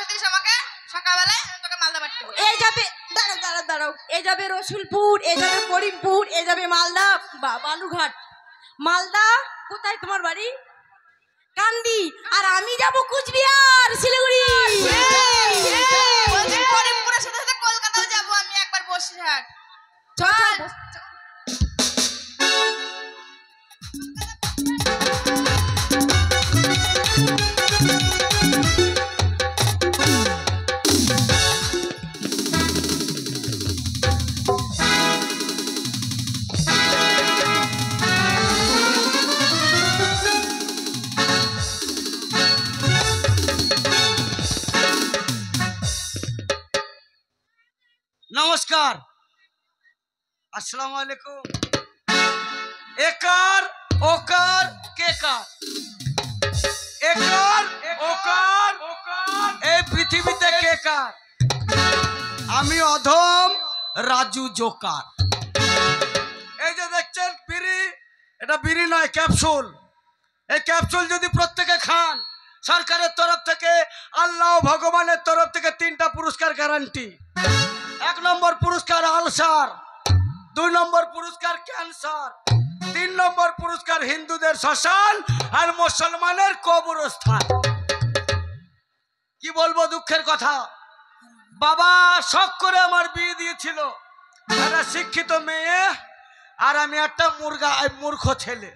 পয়সা দিস আমাকে সকালবেলায় তোকে মালদা বাড়ি দেবো। এই যাবে দাঁড়াও এই যাবে রসুলপুর, এই যাবে করিমপুর, এই যাবে মালদা বালুঘাট। মালদা কোথায় তোমার বাড়ি? কান্দি। আর আমি যাব কুচবিহার শিলিগুড়ি। করিমপুরের সাথে সাথে কলকাতাও যাবো আমি একবার বসিরহাট। চল नमस्कार अस्सलाम वालेकुम। एकार ओकार केकार एकार ओकार এই পৃথিবীতে কেকার। আমি অধম রাজু জোকার। এই যে দেখছেন বিড়ি, এটা বিড়ি নয় ক্যাপসুল। এই ক্যাপসুল যদি প্রত্যেকে খান সরকারের তরফ থেকে আল্লাহ ভগবানের তরফ থেকে 3টা পুরস্কার গ্যারান্টি। 1 নম্বর পুরস্কার আলসার, 2 নম্বর পুরস্কার ক্যান্সার, 3 নম্বর পুরস্কার হিন্দুদের শ্মশান আর মুসলমানের কবরস্থান। কি বলবো দুঃখের কথা, বাবা শখ করে আমার বিয়ে দিয়েছিল, একটা শিক্ষিত মেয়ে আর আমি একটা মূর্খ ছেলে।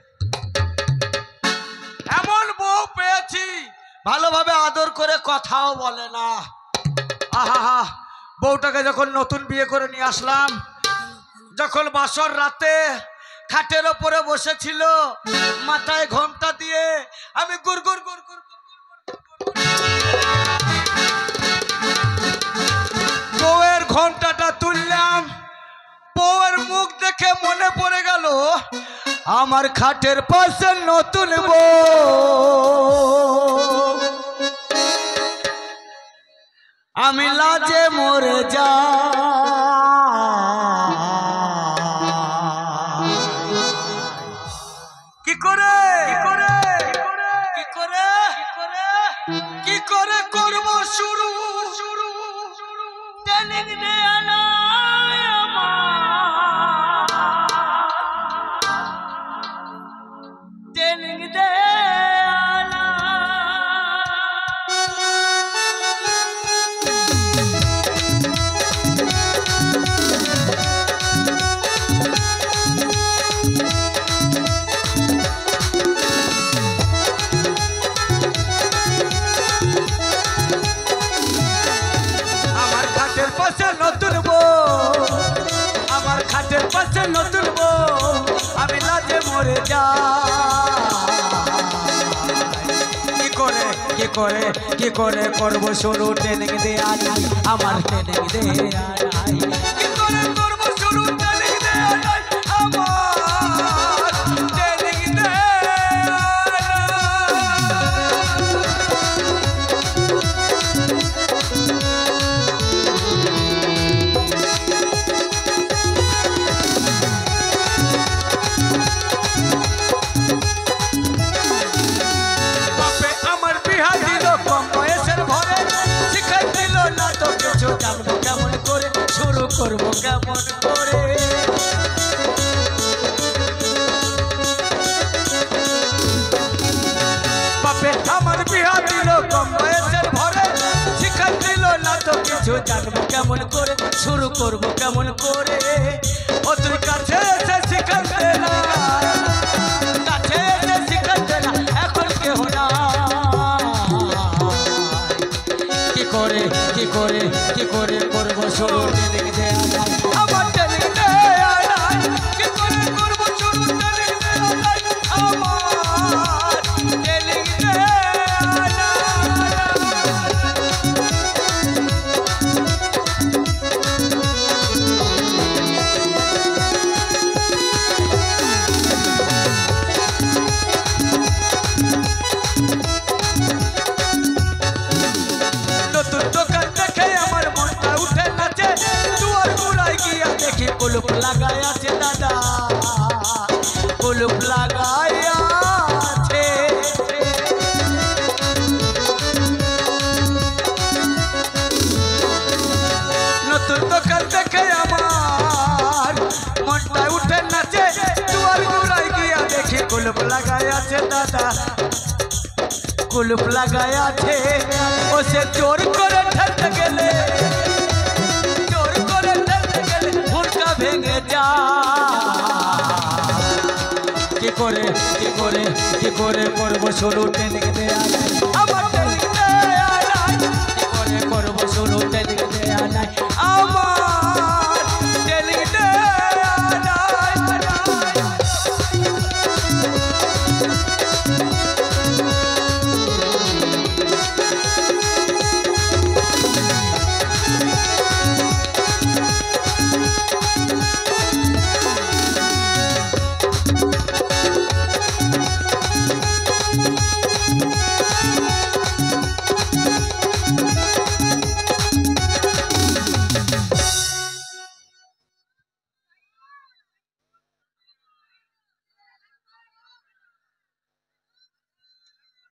এমন বউ পেয়েছি ভালোভাবে আদর করে কথাও বলে না। আহা, বউটাকে যখন নতুন বিয়ে করে নিয়ে আসলাম, যখন বাসর রাতে খাটের ওপরে বসেছিল মাথায় ঘোমটা দিয়ে আমি গুড়গুড় বউয়ের ঘোমটাটা তুললাম, বউয়ের মুখ দেখে মনে পড়ে গেল আমার খাটের পাশে নতুন বউ। আমি লাজে মরে যা কি করে করব শুরু ট্রেনিং দে আনা ট্রেনিং দে নতুন বউ, আমি লাজে মরে যা। কি করে করবো শুরু ট্রেনিং দেয়া নাই আমার, ট্রেনিং দেয়া নাই। কি করে করবো শুরু ট্রেনিং দেয়া নাই আমার, ট্রেনিং দেয়া করবো কেমন করে। বাপে আমার বিয়া দিল কম বয়সের ভরে, শিক্ষা দিল না তো কিছু জানবো কেমন করে, শুরু করবো কেমন করে। ও তুই কাছে এসে শিখাতে না, কাছে এসে শিখাতে না, এখন কেহ না। কি করে করবো শুরু ট্রেনিং দেয়া নাই আমার, ট্রেনিং দেয়া নাই। কি করে করবো শুরু ট্রেনিং দেয়া নাই আমার, ট্রেনিং দেয়া নতুন দোকান দেখে আমার মনটা উঠে নাচে, দুয়ার ওষুধ দোকান দেখে আমার মনটা উঠে নাচে দুয়ার গোড়ায় গিয়া দেখি কুলুপ লাগাই আছে দাদা কুলুপ লাগাই আছে ও সে জোর করে ঠেলতে গেলে ভুলকা ভেঙে যা কি করে করবো শুরু টেনে দেয়া